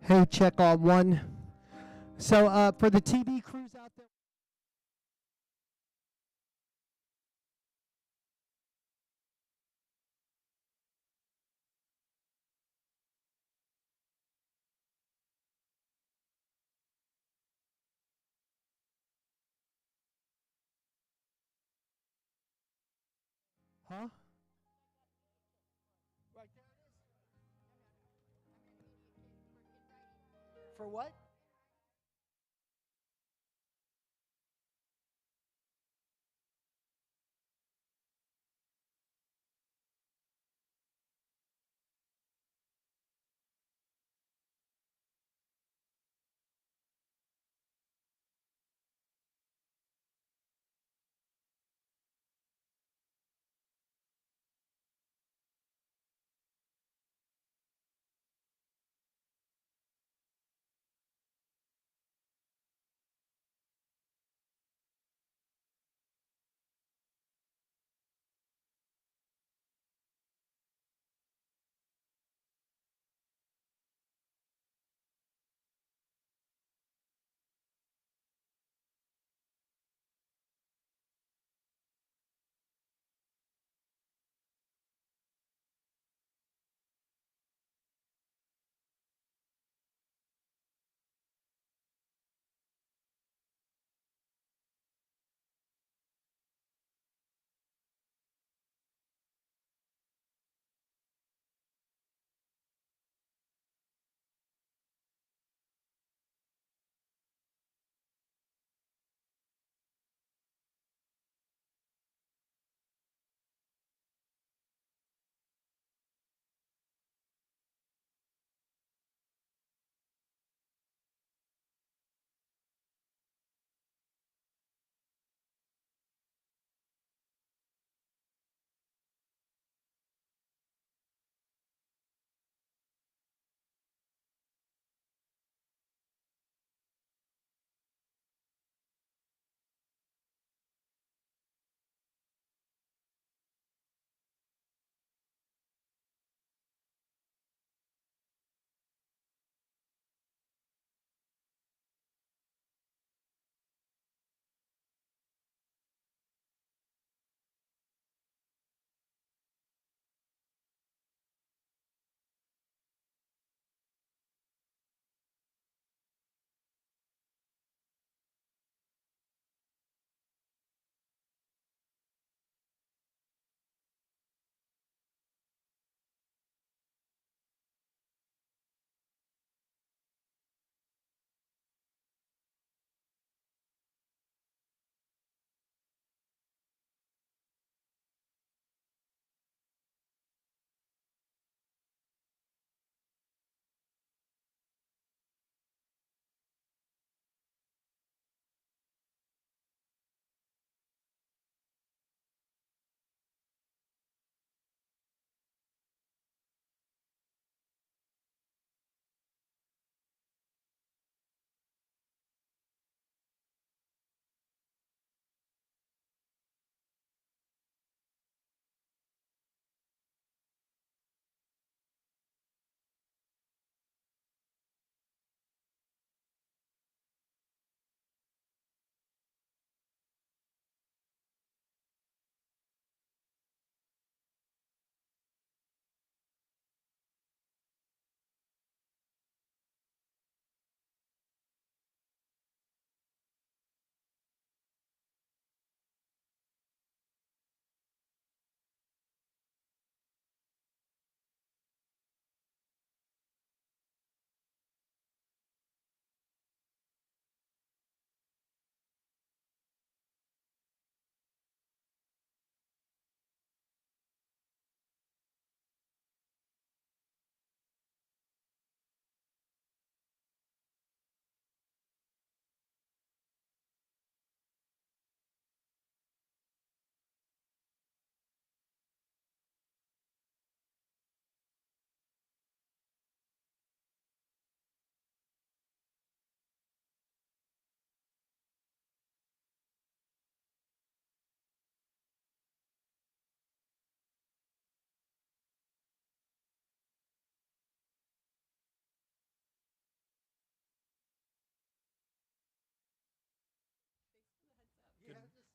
Hey, check on one. So for the TV crews out there. Huh? Right there it is. For what?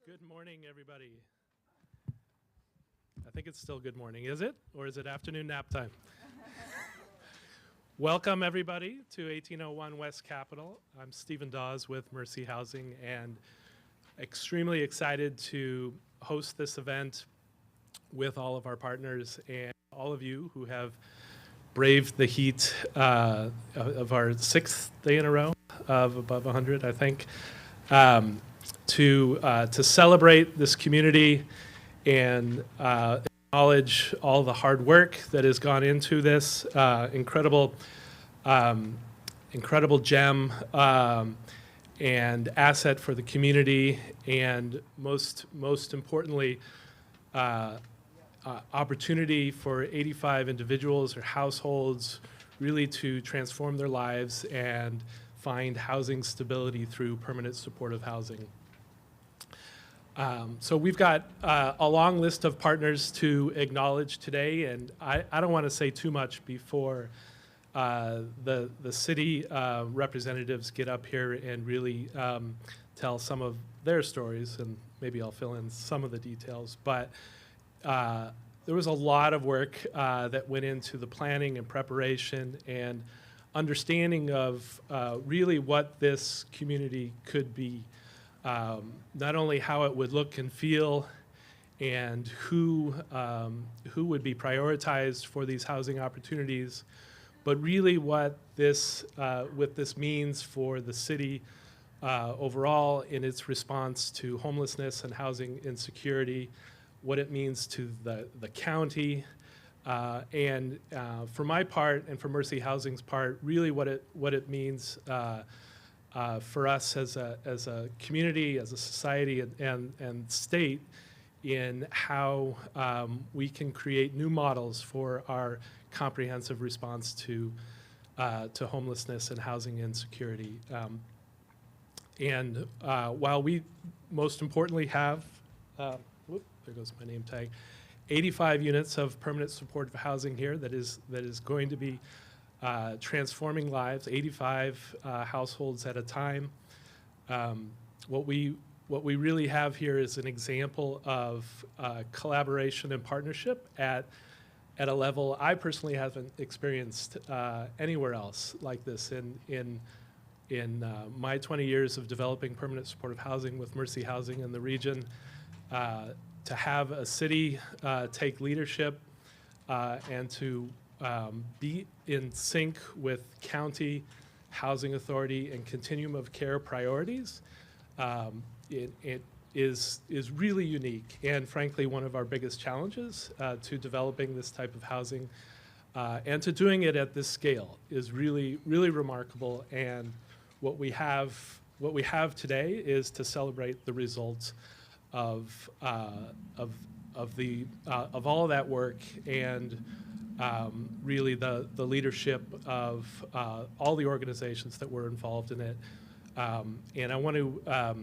Good morning, everybody. I think it's still good morning, is it? Or is it afternoon nap time? Welcome, everybody, to 1801 West Capitol. I'm Stephen Dawes with Mercy Housing, and extremely excited to host this event with all of our partners and all of you who have braved the heat of our 6th day in a row of above 100, I think. To celebrate this community and acknowledge all the hard work that has gone into this incredible gem and asset for the community, and most importantly, opportunity for 85 individuals or households really to transform their lives and find housing stability through permanent supportive housing. So we've got a long list of partners to acknowledge today, and I don't want to say too much before the city representatives get up here and really tell some of their stories, and maybe I'll fill in some of the details. But there was a lot of work that went into the planning and preparation and understanding of really what this community could be. Not only how it would look and feel, and who would be prioritized for these housing opportunities, but really what this means for the city overall in its response to homelessness and housing insecurity, what it means to the county, and for my part and for Mercy Housing's part, really what it means for us as a community, as a society, and state, in how we can create new models for our comprehensive response to homelessness and housing insecurity. And while we most importantly have, there goes my name tag, 85 units of permanent supportive housing here that is going to be transforming lives, 85 households at a time. What we really have here is an example of collaboration and partnership at a level I personally haven't experienced anywhere else like this in my 20 years of developing permanent supportive housing with Mercy Housing in the region. To have a city take leadership and to be in sync with county, housing authority, and continuum of care priorities, it is really unique, and frankly one of our biggest challenges to developing this type of housing, and to doing it at this scale is really remarkable. And what we have today is to celebrate the results of all of that work, and really the leadership of all the organizations that were involved in it. And I want to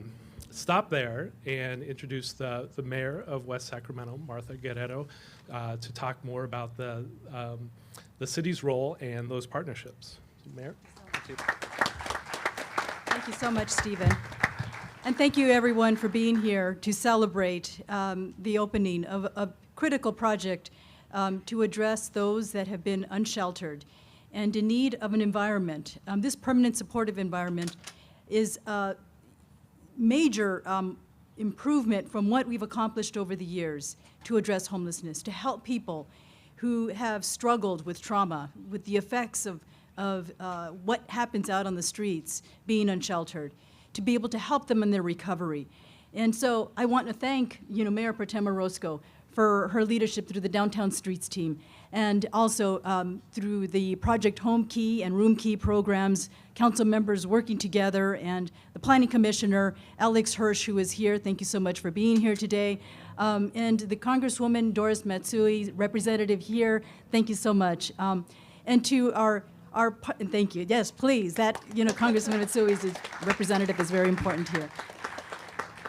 stop there and introduce the mayor of West Sacramento, Martha Guerrero, to talk more about the city's role and those partnerships. Mayor? Thank you. Thank you so much, Stephen. And thank you, everyone, for being here to celebrate the opening of a critical project to address those that have been unsheltered and in need of an environment. This permanent supportive environment is a major improvement from what we've accomplished over the years to address homelessness, to help people who have struggled with trauma, with the effects of what happens out on the streets, being unsheltered, to be able to help them in their recovery. And so I want to thank, Mayor Pro Tem Orozco for her leadership through the Downtown Streets team, and also through the Project Home Key and Room Key programs, council members working together, and the Planning Commissioner, Alex Hirsch, who is here. Thank you so much for being here today. And the Congresswoman Doris Matsui, representative here. Thank you so much. And to our thank you. Yes, please. That, Congressman Matsui's representative is very important here.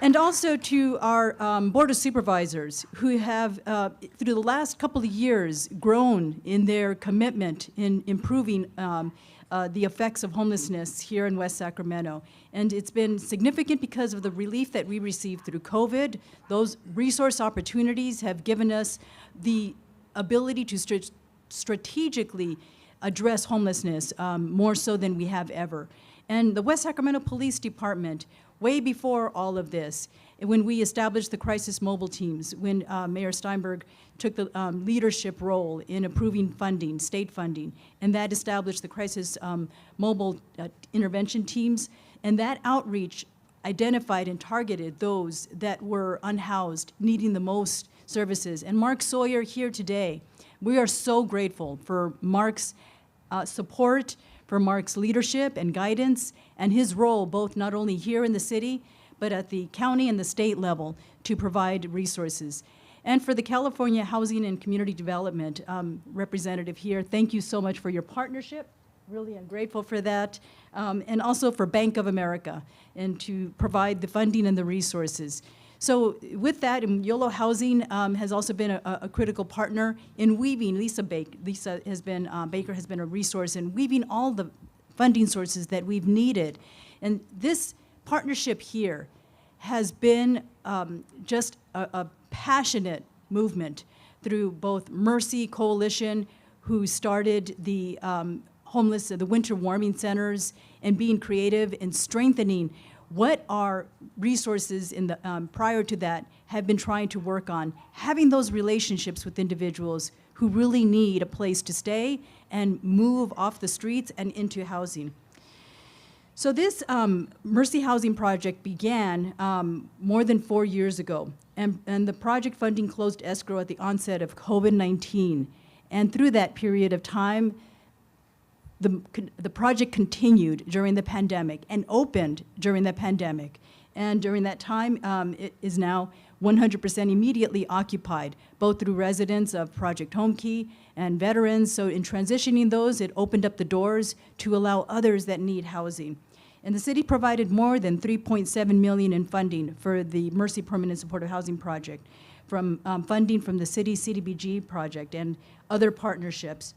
And also to our Board of Supervisors, who have, through the last couple of years, grown in their commitment in improving the effects of homelessness here in West Sacramento. And it's been significant because of the relief that we received through COVID. Those resource opportunities have given us the ability to strategically address homelessness more so than we have ever. And the West Sacramento Police Department, way before all of this, when we established the crisis mobile teams, when Mayor Steinberg took the leadership role in approving funding, state funding, and that established the crisis mobile intervention teams, and that outreach identified and targeted those that were unhoused, needing the most services. And Mark Sawyer here today, we are so grateful for Mark's support, for Mark's leadership and guidance, and his role both not only here in the city, but at the county and the state level to provide resources. And for the California Housing and Community Development representative here, thank you so much for your partnership. Really, I'm grateful for that. And also for Bank of America, and to provide the funding and the resources. So with that, YOLO Housing has also been a critical partner in weaving. Baker has been a resource in weaving all the funding sources that we've needed. And this partnership here has been just a passionate movement through both Mercy Coalition, who started the the winter warming centers, and being creative and strengthening what our resources in the prior to that have been trying to work on, having those relationships with individuals who really need a place to stay and move off the streets and into housing. So this Mercy Housing project began more than 4 years ago, and the project funding closed escrow at the onset of COVID-19. And through that period of time, the project continued during the pandemic and opened during the pandemic. And during that time, it is now 100% immediately occupied, both through residents of Project Home Key and veterans. So in transitioning those, it opened up the doors to allow others that need housing. And the city provided more than $3.7 million in funding for the Mercy Permanent Supportive Housing Project, from funding from the city CDBG project and other partnerships.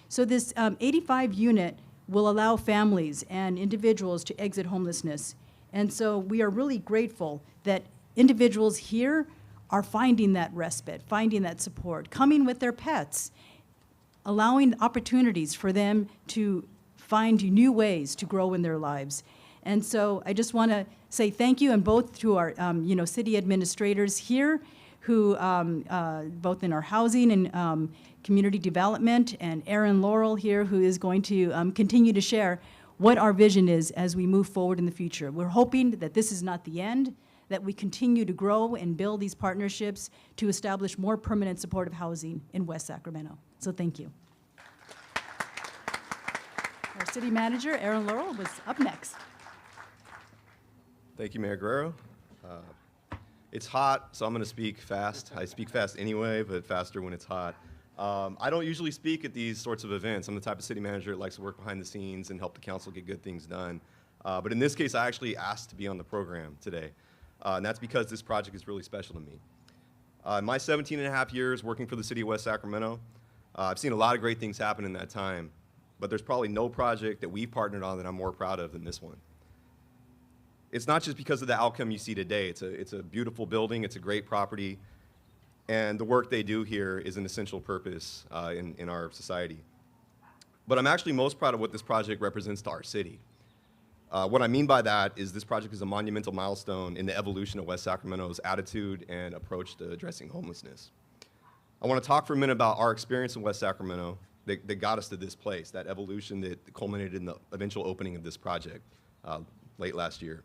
So this 85 unit will allow families and individuals to exit homelessness. And so we are really grateful that individuals here are finding that respite, finding that support, coming with their pets, allowing opportunities for them to find new ways to grow in their lives. And so I just want to say thank you, and both to our city administrators here, who both in our housing and community development, and Aaron Laurel here, who is going to continue to share what our vision is as we move forward in the future. We're hoping that this is not the end, that we continue to grow and build these partnerships to establish more permanent supportive housing in West Sacramento. So thank you. Our city manager, Aaron Laurel, was up next. Thank you, Mayor Guerrero. It's hot, so I'm going to speak fast. I speak fast anyway, but faster when it's hot. I don't usually speak at these sorts of events. I'm the type of city manager that likes to work behind the scenes and help the council get good things done. But in this case, I actually asked to be on the program today. And that's because this project is really special to me. In my 17 and a half years working for the city of West Sacramento, I've seen a lot of great things happen in that time. But there's probably no project that we've partnered on that I'm more proud of than this one. It's not just because of the outcome you see today. It's a beautiful building, it's a great property, and the work they do here is an essential purpose in our society. But I'm actually most proud of what this project represents to our city. What I mean by that is this project is a monumental milestone in the evolution of West Sacramento's attitude and approach to addressing homelessness. I want to talk for a minute about our experience in West Sacramento that got us to this place, that evolution that culminated in the eventual opening of this project late last year.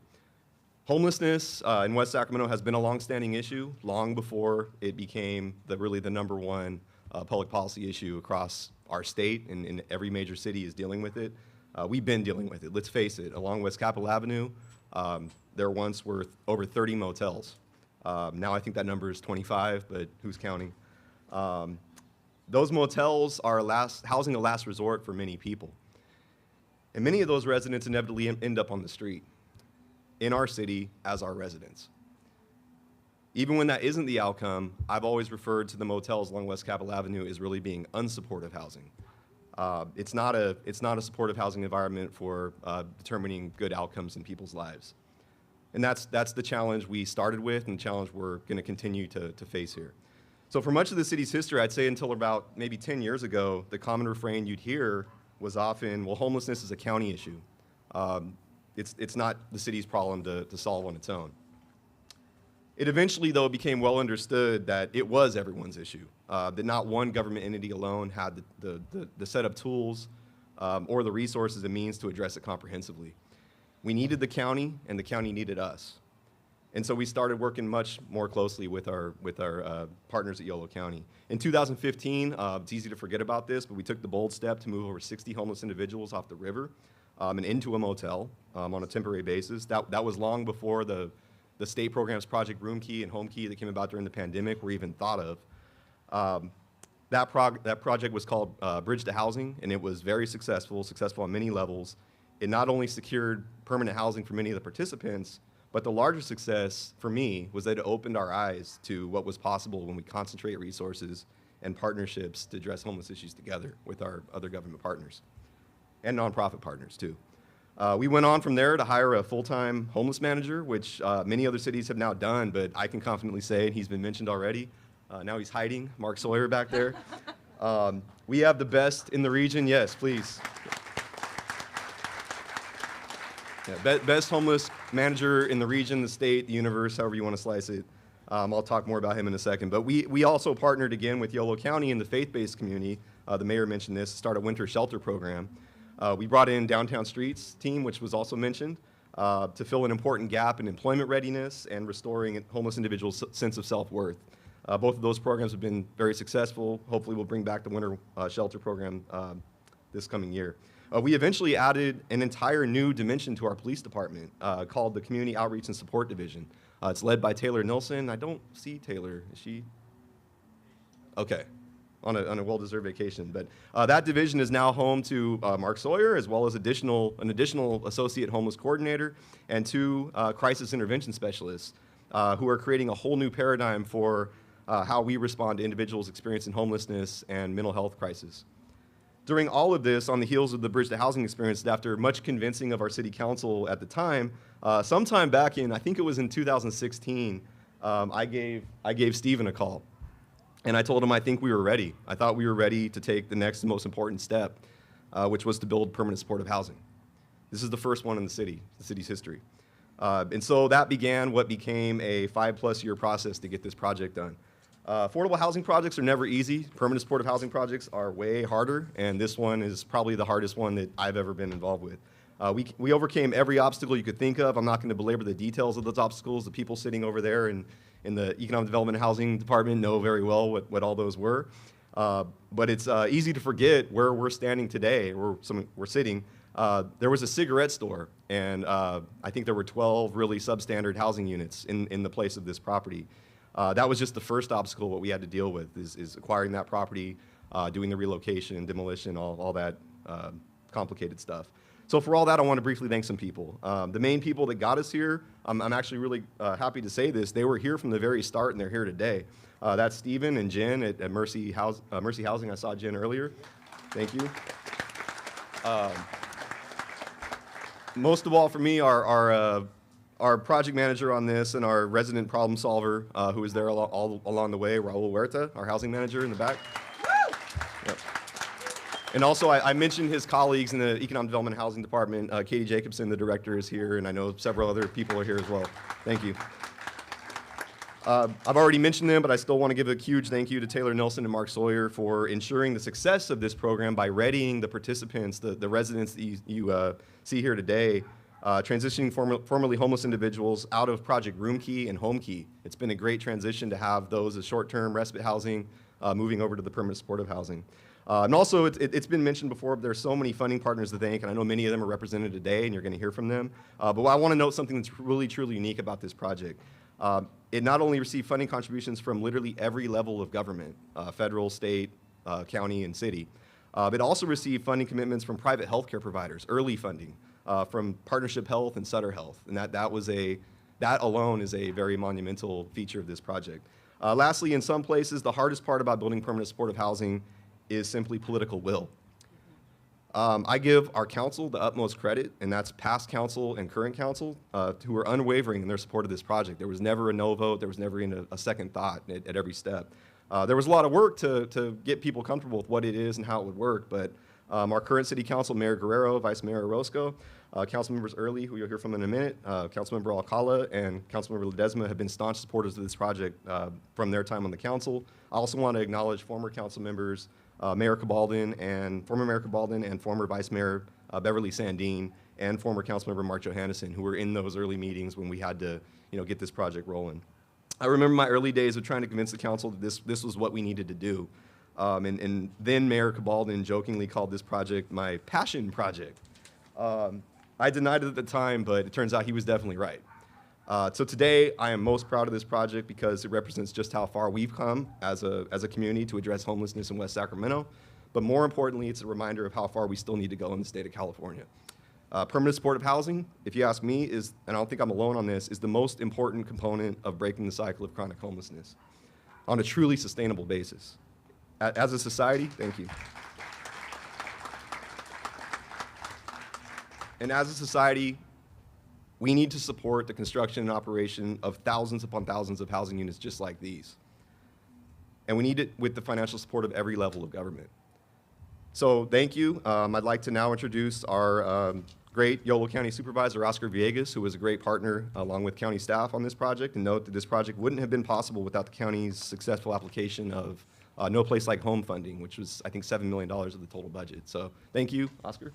Homelessness in West Sacramento has been a longstanding issue long before it became really the #1 public policy issue across our state, and every major city is dealing with it. We've been dealing with it. Let's face it, along West Capitol Avenue, there once were over 30 motels. Now I think that number is 25, but who's counting? Those motels are housing of last resort for many people. And many of those residents inevitably end up on the street in our city as our residents. Even when that isn't the outcome, I've always referred to the motels along West Capitol Avenue as really being unsupportive housing. It's not a supportive housing environment for determining good outcomes in people's lives. And that's the challenge we started with and the challenge we're going to continue to face here. So for much of the city's history, I'd say until about maybe 10 years ago, the common refrain you'd hear was often, well, homelessness is a county issue. It's not the city's problem to solve on its own. It eventually, though, became well understood that it was everyone's issue, that not one government entity alone had the set of tools or the resources and means to address it comprehensively. We needed the county, and the county needed us. And so we started working much more closely with our partners at Yolo County. In 2015, it's easy to forget about this, but we took the bold step to move over 60 homeless individuals off the river and into a motel on a temporary basis. That was long before the state programs Project Room Key and Home Key that came about during the pandemic were even thought of. That project was called Bridge to Housing, and it was very successful on many levels. It not only secured permanent housing for many of the participants, but the larger success for me was that it opened our eyes to what was possible when we concentrate resources and partnerships to address homeless issues together with our other government partners and nonprofit partners too. We went on from there to hire a full-time homeless manager, which many other cities have now done, but I can confidently say, and he's been mentioned already, now he's hiding, Mark Sawyer back there. We have the best in the region, yes, please. Yeah, best homeless manager in the region, the state, the universe, however you want to slice it. I'll talk more about him in a second. But we also partnered again with Yolo County and the faith-based community. The mayor mentioned this, to start a winter shelter program. We brought in Downtown Streets team, which was also mentioned, to fill an important gap in employment readiness and restoring homeless individuals' sense of self-worth. Both of those programs have been very successful. Hopefully we'll bring back the winter shelter program this coming year. We eventually added an entire new dimension to our police department called the Community Outreach and Support Division. It's led by Taylor Nilsson. I don't see Taylor. Is she? Okay, on a well-deserved vacation. But that division is now home to Mark Sawyer, as well as an additional associate homeless coordinator and 2 crisis intervention specialists who are creating a whole new paradigm for how we respond to individuals experiencing homelessness and mental health crisis. During all of this, on the heels of the Bridge to Housing experience, after much convincing of our city council at the time, sometime back in, I think it was in 2016, I gave Stephen a call. And I told him I think we were ready. I thought we were ready to take the next and most important step, which was to build permanent supportive housing. This is the first one in the city's history. And so that began what became a 5+ year process to get this project done. Affordable housing projects are never easy. Permanent supportive housing projects are way harder, and this one is probably the hardest one that I've ever been involved with. We overcame every obstacle you could think of. I'm not going to belabor the details of those obstacles. The people sitting over there in the Economic Development and Housing Department know very well what all those were. But it's easy to forget where we're standing today, where we're sitting. There was a cigarette store, and I think there were 12 really substandard housing units in the place of this property. That was just the first obstacle what we had to deal with is acquiring that property, doing the relocation, demolition, all that complicated stuff. So for all that, I want to briefly thank some people. The main people that got us here, I'm actually really happy to say this, they were here from the very start and they're here today. That's Stephen and Jen at Mercy Housing. I saw Jen earlier. Thank you. Most of all for me, our project manager on this and our resident problem solver who was there all along the way, Raul Huerta, our housing manager in the back. Yep. And also I mentioned his colleagues in the Economic Development and Housing Department. Katie Jacobson, the director, is here, and I know several other people are here as well. Thank you. I've already mentioned them, but I still want to give a huge thank you to Taylor Nilsson and Mark Sawyer for ensuring the success of this program by readying the participants, the residents that you see here today, transitioning formerly homeless individuals out of Project Room Key and Home Key. It's been a great transition to have those as short-term respite housing moving over to the permanent supportive housing. And also, it's been mentioned before, but there are so many funding partners to thank, and I know many of them are represented today, and you're going to hear from them. But I want to note something that's really, truly unique about this project. It not only received funding contributions from literally every level of government, federal, state, county, and city. It also received funding commitments from private healthcare providers, early funding, from Partnership Health and Sutter Health. And that was a that alone is a very monumental feature of this project. Lastly, in some places, the hardest part about building permanent supportive housing is simply political will. I give our council the utmost credit, and that's past council and current council, who are unwavering in their support of this project. There was never a no vote. There was never even a second thought at every step. There was a lot of work to get people comfortable with what it is and how it would work, but our current city council, Mayor Guerrero, Vice Mayor Orozco, council members Early, who you'll hear from in a minute, Councilmember Alcala, and Councilmember Ledesma have been staunch supporters of this project from their time on the council. I also want to acknowledge former council members, former Mayor Cabaldon and former Vice Mayor Beverly Sandine, and former Councilmember Mark Johannesson, who were in those early meetings when we had to, get this project rolling. I remember my early days of trying to convince the council that this was what we needed to do. And then Mayor Cabaldon jokingly called this project my passion project. I denied it at the time, but it turns out he was definitely right. So today, I am most proud of this project because it represents just how far we've come as a community to address homelessness in West Sacramento. But more importantly, it's a reminder of how far we still need to go in the state of California. Permanent supportive housing, if you ask me, and I don't think I'm alone on this, is the most important component of breaking the cycle of chronic homelessness on a truly sustainable basis. As a society, thank you. And as a society, we need to support the construction and operation of thousands upon thousands of housing units just like these. And we need it with the financial support of every level of government. So thank you. I'd like to now introduce our great Yolo County Supervisor, Oscar Villegas, who was a great partner along with county staff on this project, and note that this project wouldn't have been possible without the county's successful application of No Place Like Home funding, which was, I think, $7 million of the total budget. So thank you, Oscar.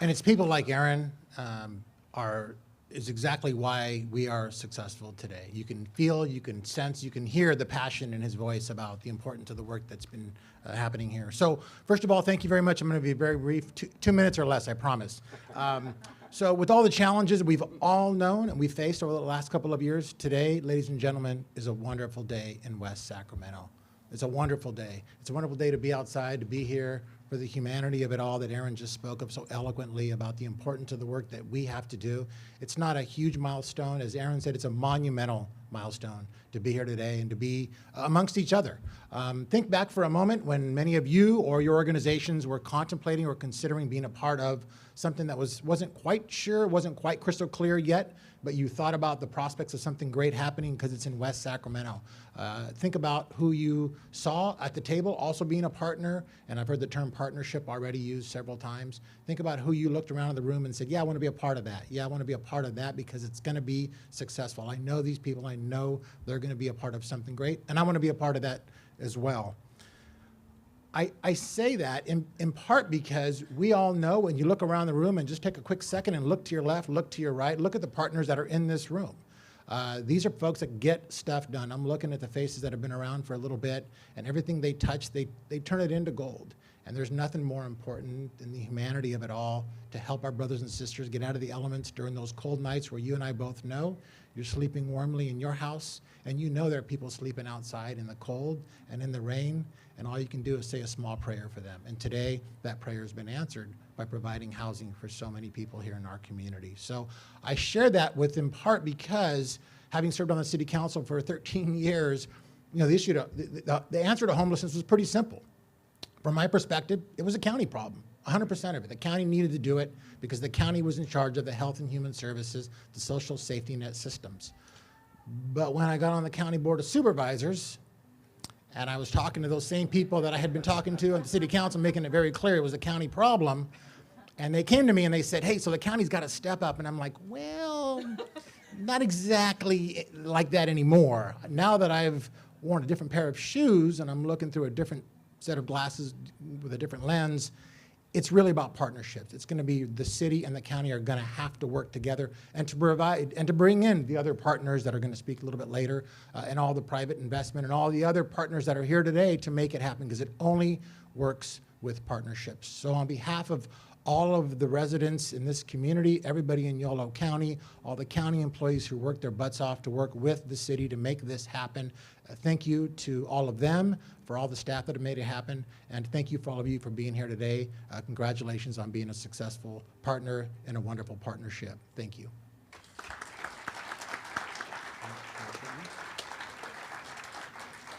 And it's people like Aaron is exactly why we are successful today. You can feel, you can sense, you can hear the passion in his voice about the importance of the work that's been happening here. So first of all, thank you very much. I'm going to be very brief, two minutes or less, I promise. So with all the challenges we've all known and we've faced over the last couple of years, today, ladies and gentlemen, is a wonderful day in West Sacramento. It's a wonderful day. It's a wonderful day to be outside, to be here, for the humanity of it all that Aaron just spoke of so eloquently about the importance of the work that we have to do. It's not a huge milestone. As Aaron said, it's a monumental milestone to be here today and to be amongst each other. Think back for a moment when many of you or your organizations were contemplating or considering being a part of something that wasn't quite sure, wasn't quite crystal clear yet, but you thought about the prospects of something great happening because it's in West Sacramento. Think about who you saw at the table also being a partner, and I've heard the term partnership already used several times. Think about who you looked around in the room and said, yeah, I want to be a part of that. Yeah, I want to be a part of that because it's going to be successful. I know these people. I know they're going to be a part of something great, and I want to be a part of that as well. I say that in part because we all know when you look around the room and just take a quick second and look to your left, look to your right, look at the partners that are in this room. These are folks that get stuff done. I'm looking at the faces that have been around for a little bit, and everything they touch, they turn it into gold. And there's nothing more important than the humanity of it all to help our brothers and sisters get out of the elements during those cold nights where you and I both know you're sleeping warmly in your house, and you know there are people sleeping outside in the cold and in the rain, and all you can do is say a small prayer for them. And today, that prayer has been answered by providing housing for so many people here in our community. So I share that with in part because having served on the city council for 13 years, the issue the answer to homelessness was pretty simple. From my perspective, it was a county problem, 100% of it. The county needed to do it because the county was in charge of the health and human services, the social safety net systems. But when I got on the county board of supervisors, and I was talking to those same people that I had been talking to at the city council, making it very clear it was a county problem, and they came to me and they said, hey, so the county's got to step up. And I'm like, well, not exactly like that anymore. Now that I've worn a different pair of shoes and I'm looking through a different set of glasses with a different lens, it's really about partnerships. It's going to be the city and the county are going to have to work together and to provide and to bring in the other partners that are going to speak a little bit later and all the private investment and all the other partners that are here today to make it happen because it only works with partnerships. So on behalf of all of the residents in this community, everybody in Yolo County, all the county employees who work their butts off to work with the city to make this happen, Thank you to all of them, for all the staff that have made it happen, and thank you for all of you for being here today. Congratulations on being a successful partner in a wonderful partnership. Thank you.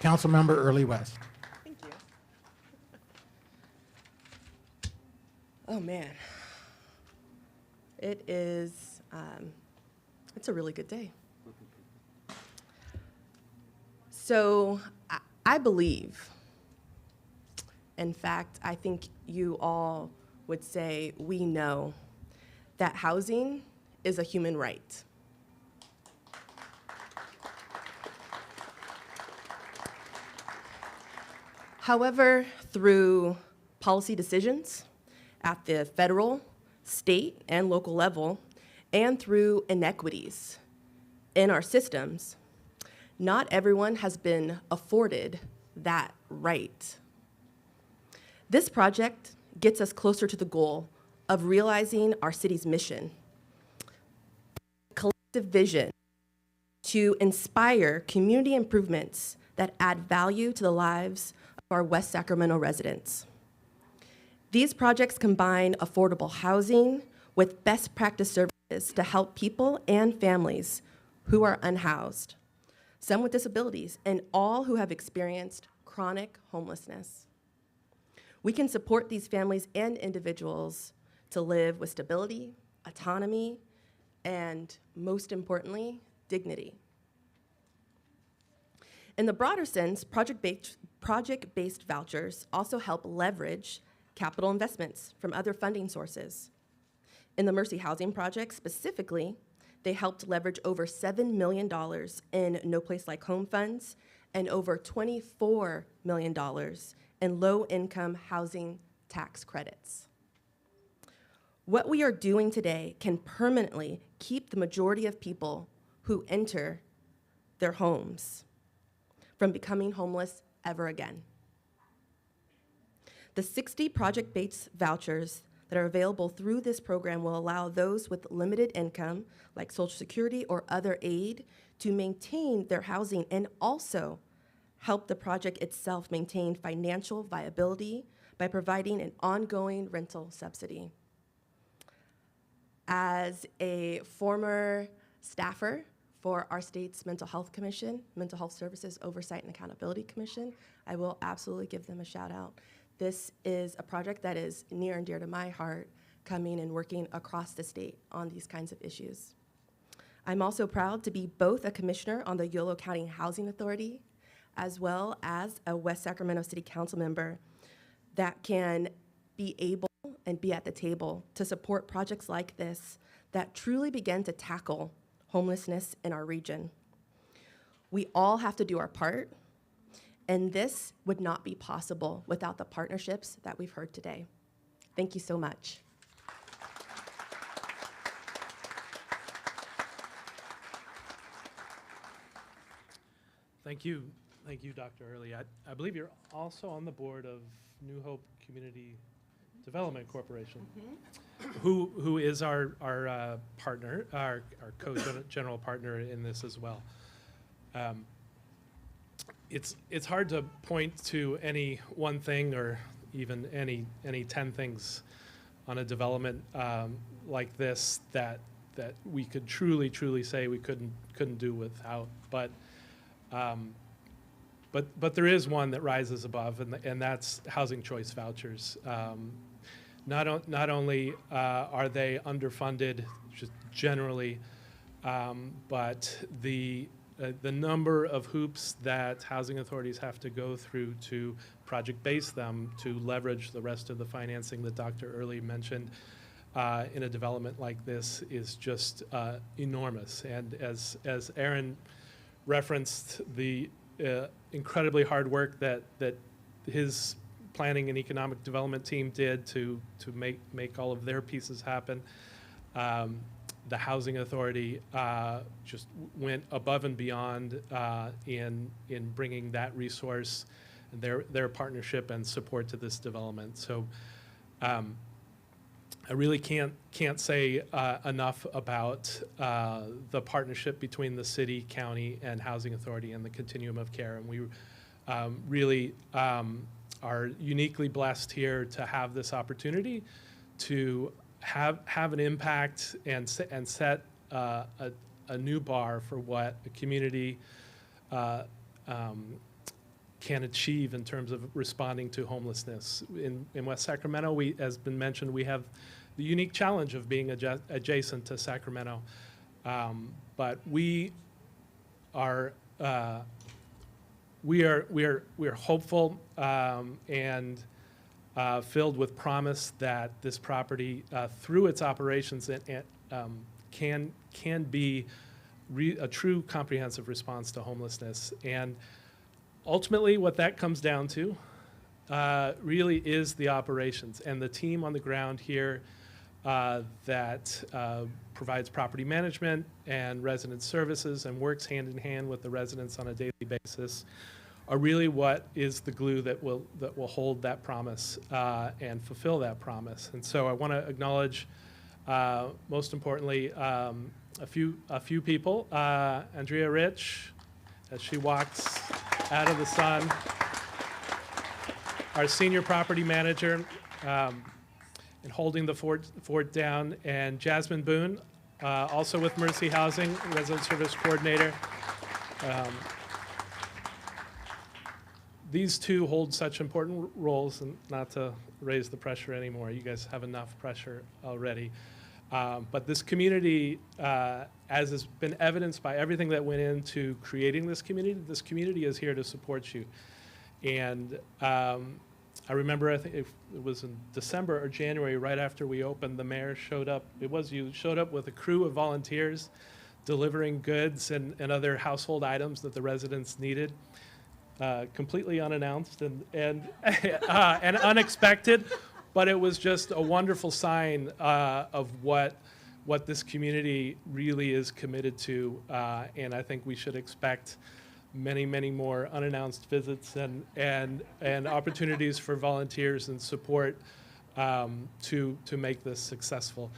Councilmember Early West. Thank you. Oh, man. It is, it's a really good day. So I believe, in fact, I think you all would say we know that housing is a human right. However, through policy decisions at the federal, state, and local level, and through inequities in our systems, not everyone has been afforded that right. This project gets us closer to the goal of realizing our city's mission, collective vision to inspire community improvements that add value to the lives of our West Sacramento residents. These projects combine affordable housing with best practice services to help people and families who are unhoused, some with disabilities, and all who have experienced chronic homelessness. We can support these families and individuals to live with stability, autonomy, and most importantly, dignity. In the broader sense, project-based vouchers also help leverage capital investments from other funding sources. In the Mercy Housing Project specifically, they helped leverage over $7 million in No Place Like Home funds and over $24 million in low-income housing tax credits. What we are doing today can permanently keep the majority of people who enter their homes from becoming homeless ever again. The 60 project-based vouchers that are available through this program will allow those with limited income, like Social Security or other aid, to maintain their housing and also help the project itself maintain financial viability by providing an ongoing rental subsidy. As a former staffer for our state's Mental Health Commission, Mental Health Services Oversight and Accountability Commission, I will absolutely give them a shout out. This is a project that is near and dear to my heart, coming and working across the state on these kinds of issues. I'm also proud to be both a commissioner on the Yolo County Housing Authority, as well as a West Sacramento City Council member that can be able and be at the table to support projects like this that truly begin to tackle homelessness in our region. We all have to do our part, and this would not be possible without the partnerships that we've heard today. Thank you so much. Thank you, Dr. Early. I believe you're also on the board of New Hope Community Development Corporation, who is our partner, our co-general partner in this as well. It's hard to point to any one thing or even any 10 things on a development like this that we could truly say we couldn't do without. But there is one that rises above, and that's housing choice vouchers. Not only are they underfunded just generally, but the number of hoops that housing authorities have to go through to project-base them to leverage the rest of the financing that Dr. Early mentioned in a development like this is just enormous. And as Aaron referenced, the incredibly hard work that his planning and economic development team did to make all of their pieces happen. The housing authority just went above and beyond in bringing that resource, their partnership and support to this development. So I really can't say enough about the partnership between the city, county, and housing authority and the continuum of care. And we really are uniquely blessed here to have this opportunity to have an impact and set a new bar for what a community can achieve in terms of responding to homelessness. In West Sacramento, as been mentioned, we have the unique challenge of being adjacent to Sacramento. But we are hopeful and filled with promise that this property, through its operations, can be a true comprehensive response to homelessness. And ultimately, what that comes down to really is the operations and the team on the ground here that provides property management and resident services and works hand in hand with the residents on a daily basis are really what is the glue that will hold that promise and fulfill that promise. And so I want to acknowledge, most importantly, a few people. Andrea Rich, as she walks out of the sun. Our senior property manager, and holding the fort down, and Jasmine Boone, also with Mercy Housing, resident service coordinator. These two hold such important roles, and not to raise the pressure anymore. You guys have enough pressure already. But this community, as has been evidenced by everything that went into creating this community is here to support you. And I remember, I think it was in December or January, right after we opened, the mayor showed up. Showed up with a crew of volunteers delivering goods and other household items that the residents needed. Completely unannounced and unexpected, but it was just a wonderful sign of what this community really is committed to, and I think we should expect many, many more unannounced visits and opportunities for volunteers and support to make this successful.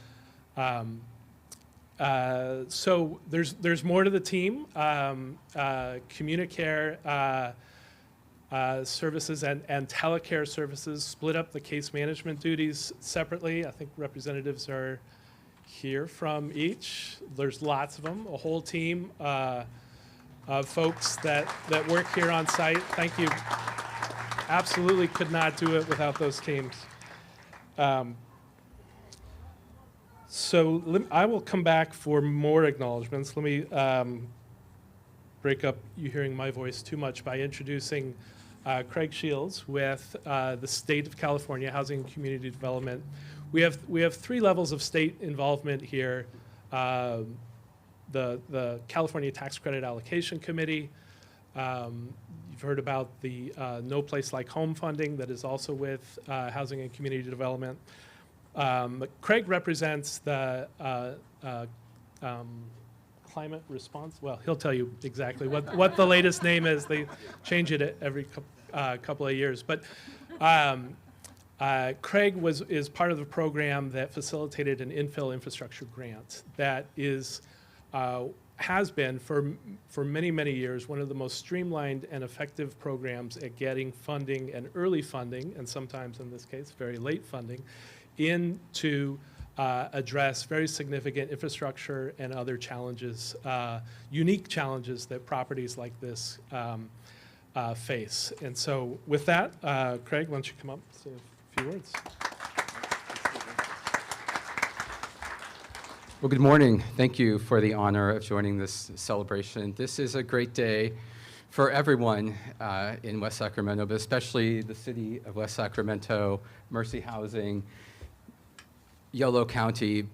So there's more to the team. Communicare services and telecare services split up the case management duties separately. I think representatives are here from each. There's lots of them, a whole team of folks that work here on site. Thank you. Absolutely could not do it without those teams. So I will come back for more acknowledgments. Let me break up you hearing my voice too much by introducing Craig Shields with the State of California Housing and Community Development. We have 3 levels of state involvement here. The California Tax Credit Allocation Committee. You've heard about the No Place Like Home funding that is also with Housing and Community Development. Craig represents the climate response. Well, he'll tell you exactly what the latest name is. They change it every couple of years. But Craig is part of the program that facilitated an infill infrastructure grant that has been for many, many years one of the most streamlined and effective programs at getting funding and early funding, and sometimes in this case very late funding, to address very significant infrastructure and other challenges, unique challenges that properties like this face. And so with that, Craig, why don't you come up and say a few words. Well, good morning. Thank you for the honor of joining this celebration. This is a great day for everyone in West Sacramento, but especially the city of West Sacramento, Mercy Housing, Yolo County,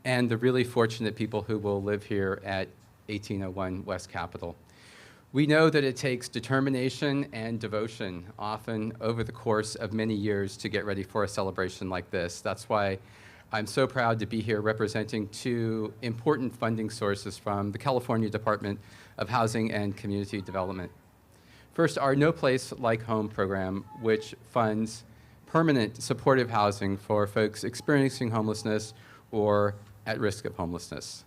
and the really fortunate people who will live here at 1801 West Capitol. We know that it takes determination and devotion, often over the course of many years, to get ready for a celebration like this. That's why I'm so proud to be here representing 2 important funding sources from the California Department of Housing and Community Development. First, our No Place Like Home program, which funds permanent supportive housing for folks experiencing homelessness or at risk of homelessness.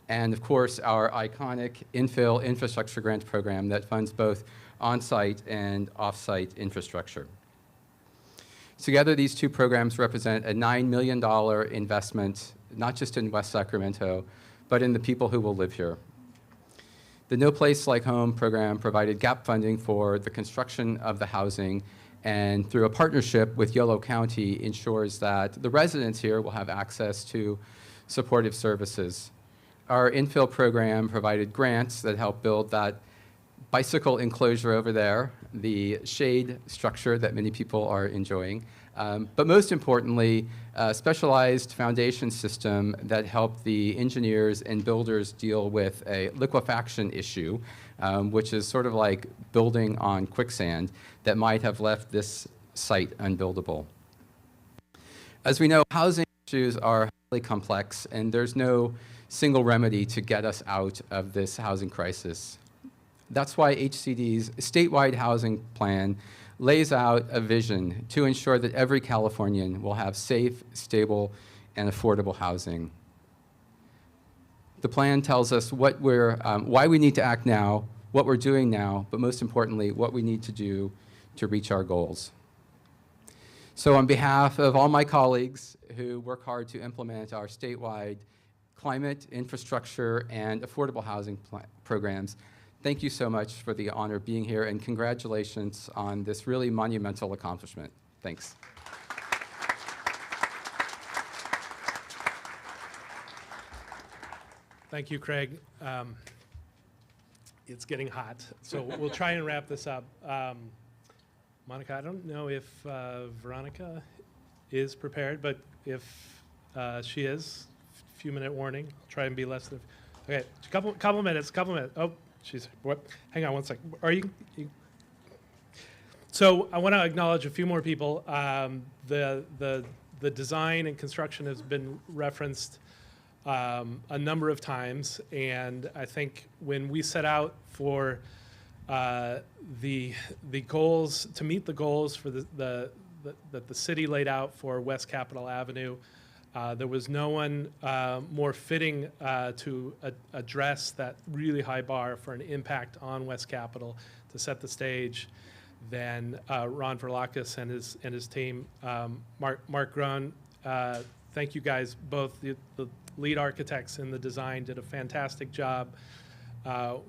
And of course, our iconic infill infrastructure grant program that funds both on-site and off-site infrastructure. Together, these two programs represent a $9 million investment, not just in West Sacramento, but in the people who will live here. The No Place Like Home program provided gap funding for the construction of the housing, and through a partnership with Yolo County ensures that the residents here will have access to supportive services. Our infill program provided grants that help build that bicycle enclosure over there, the shade structure that many people are enjoying, but most importantly, a specialized foundation system that helped the engineers and builders deal with a liquefaction issue, which is sort of like building on quicksand that might have left this site unbuildable. As we know, housing issues are highly complex, and there's no single remedy to get us out of this housing crisis. That's why HCD's statewide housing plan lays out a vision to ensure that every Californian will have safe, stable, and affordable housing. The plan tells us what why we need to act now, what we're doing now, but most importantly, what we need to do to reach our goals. So on behalf of all my colleagues who work hard to implement our statewide climate, infrastructure, and affordable housing programs, thank you so much for the honor of being here, and congratulations on this really monumental accomplishment. Thanks. Thank you, Craig. It's getting hot, so we'll try and wrap this up. Monica, I don't know if Veronica is prepared, but if she is, few-minute warning. I'll try and be less than. Okay, couple minutes. Oh, she's what? Hang on one second. Are you? So I want to acknowledge a few more people. The design and construction has been referenced a number of times, and I think when we set out for the goals, to meet the goals for that the city laid out for West Capitol Avenue, there was no one more fitting to address that really high bar for an impact on West Capitol to set the stage than Ron Verlakis and his team. Mark Grun, thank you guys both. The lead architects in the design did a fantastic job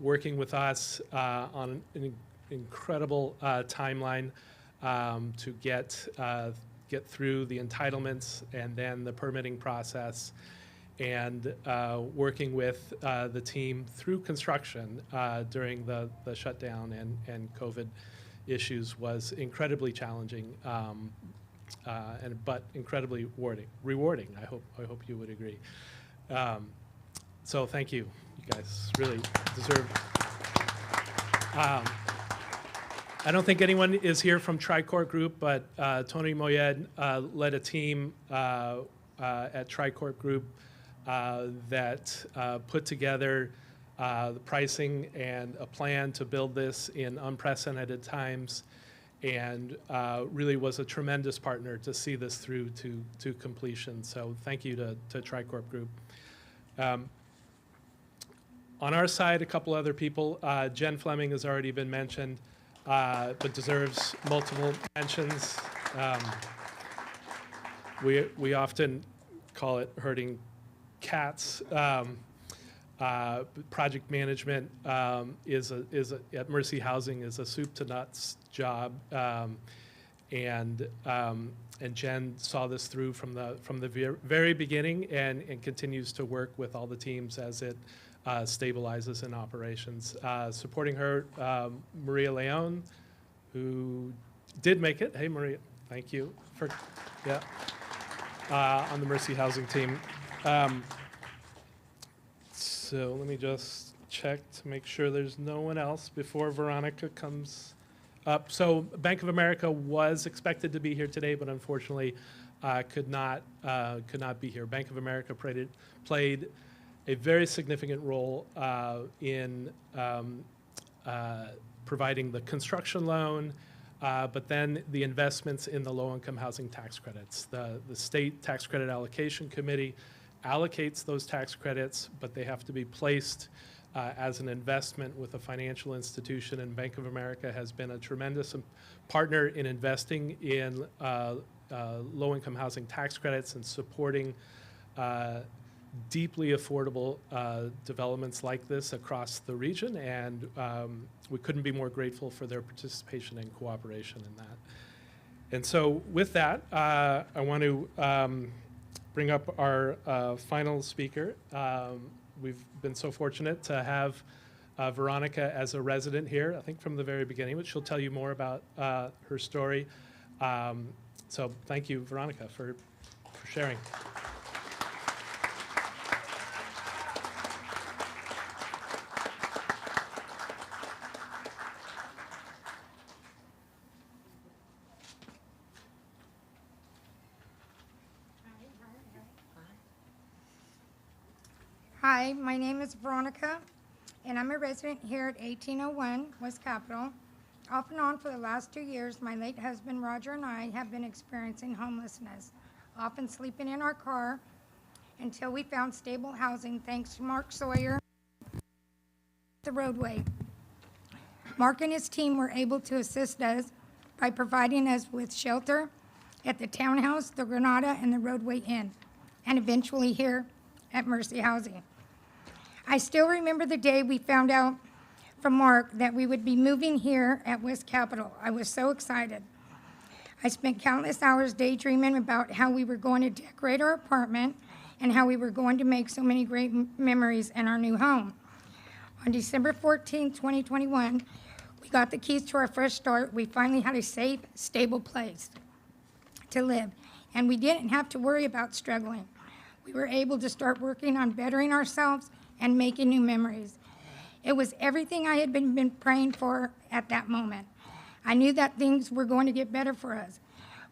working with us on an incredible timeline to get through the entitlements and then the permitting process, and working with the team through construction during the shutdown and COVID issues was incredibly challenging, but incredibly rewarding. I hope you would agree. So thank you. You guys really deserve. I don't think anyone is here from Tricorp Group, but Tony Moyed led a team at Tricorp Group that put together the pricing and a plan to build this in unprecedented times, and really was a tremendous partner to see this through to completion. So thank you to Tricorp Group. On our side, a couple other people. Jen Fleming has already been mentioned, but deserves multiple mentions. We often call it herding cats. Project management at Mercy Housing is a soup to nuts job, and Jen saw this through from the very beginning and continues to work with all the teams as it stabilizes in operations. Supporting her, Maria Leon, who did make it. Hey, Maria, thank you for on the Mercy Housing team. So let me just check to make sure there's no one else before Veronica comes up. So Bank of America was expected to be here today, but unfortunately could not be here. Bank of America played a very significant role in providing the construction loan, but then the investments in the low-income housing tax credits. The state tax credit allocation committee allocates those tax credits, but they have to be placed as an investment with a financial institution, and Bank of America has been a tremendous partner in investing in low-income housing tax credits and supporting deeply affordable developments like this across the region, and we couldn't be more grateful for their participation and cooperation in that. And so with that, I want to bring up our final speaker. We've been so fortunate to have Veronica as a resident here, I think from the very beginning, but she'll tell you more about her story. So thank you, Veronica, for sharing. Hi, my name is Veronica, and I'm a resident here at 1801 West Capitol. Off and on for the last 2 years, my late husband Roger and I have been experiencing homelessness, often sleeping in our car until we found stable housing thanks to Mark Sawyer, the roadway. Mark and his team were able to assist us by providing us with shelter at the townhouse, the Granada, and the Roadway Inn, and eventually here at Mercy Housing. I still remember the day we found out from Mark that we would be moving here at West Capitol. I was so excited. I spent countless hours daydreaming about how we were going to decorate our apartment and how we were going to make so many great memories in our new home. On December 14, 2021, we got the keys to our fresh start. We finally had a safe, stable place to live, and we didn't have to worry about struggling. We were able to start working on bettering ourselves and making new memories. It was everything I had been praying for at that moment. I knew that things were going to get better for us.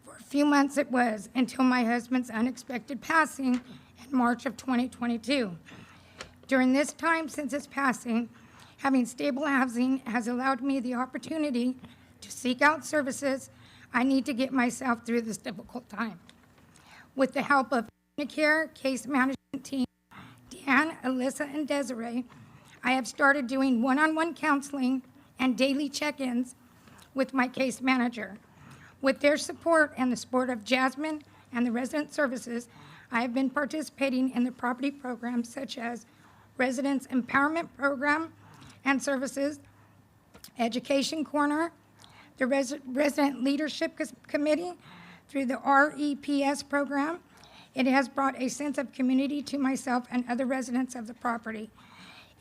For a few months it was, until my husband's unexpected passing in March of 2022. During this time since his passing, having stable housing has allowed me the opportunity to seek out services I need to get myself through this difficult time. With the help of Care case management team, Dan, Alyssa, and Desiree, I have started doing one-on-one counseling and daily check-ins with my case manager. With their support and the support of Jasmine and the resident services, I have been participating in the property programs such as Residents Empowerment Program and Services, Education Corner, the Resident Leadership Committee through the REPS program. It has brought a sense of community to myself and other residents of the property.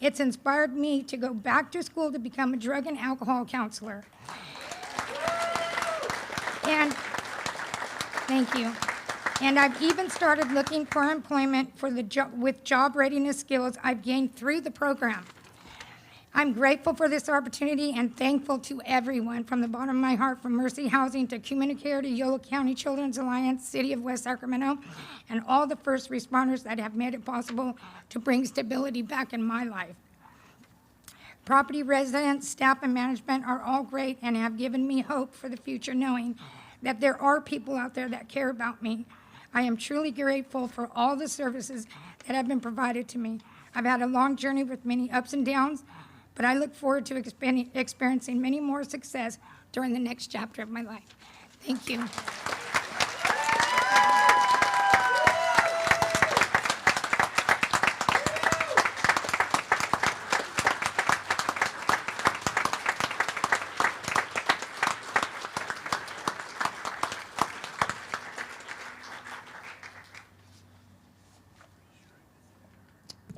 It's inspired me to go back to school to become a drug and alcohol counselor. And thank you. And I've even started looking for employment for with job readiness skills I've gained through the program. I'm grateful for this opportunity and thankful to everyone from the bottom of my heart, from Mercy Housing to Communicare to Yolo County Children's Alliance, City of West Sacramento, and all the first responders that have made it possible to bring stability back in my life. Property residents, staff, and management are all great and have given me hope for the future, knowing that there are people out there that care about me. I am truly grateful for all the services that have been provided to me. I've had a long journey with many ups and downs, but I look forward to experiencing many more success during the next chapter of my life. Thank you.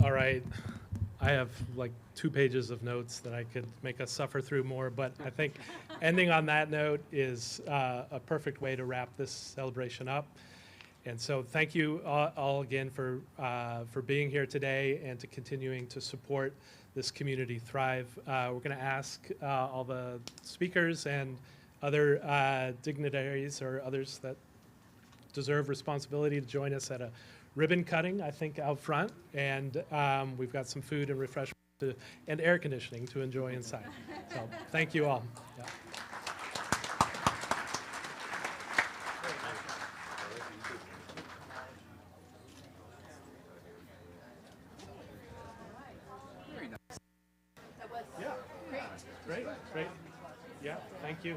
All right. I have like 2 pages of notes that I could make us suffer through more, but I think ending on that note is a perfect way to wrap this celebration up. And so thank you all again for being here today and to continuing to support this community thrive. We're going to ask all the speakers and other dignitaries or others that deserve responsibility to join us at a ribbon cutting, I think, out front. And we've got some food and refreshments and air conditioning to enjoy inside. So thank you all. Yeah. you.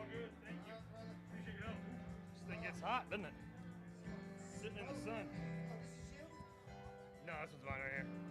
All good, thank you. Appreciate your help. This thing gets hot, doesn't it? Sitting in the sun. No, this one's mine right here.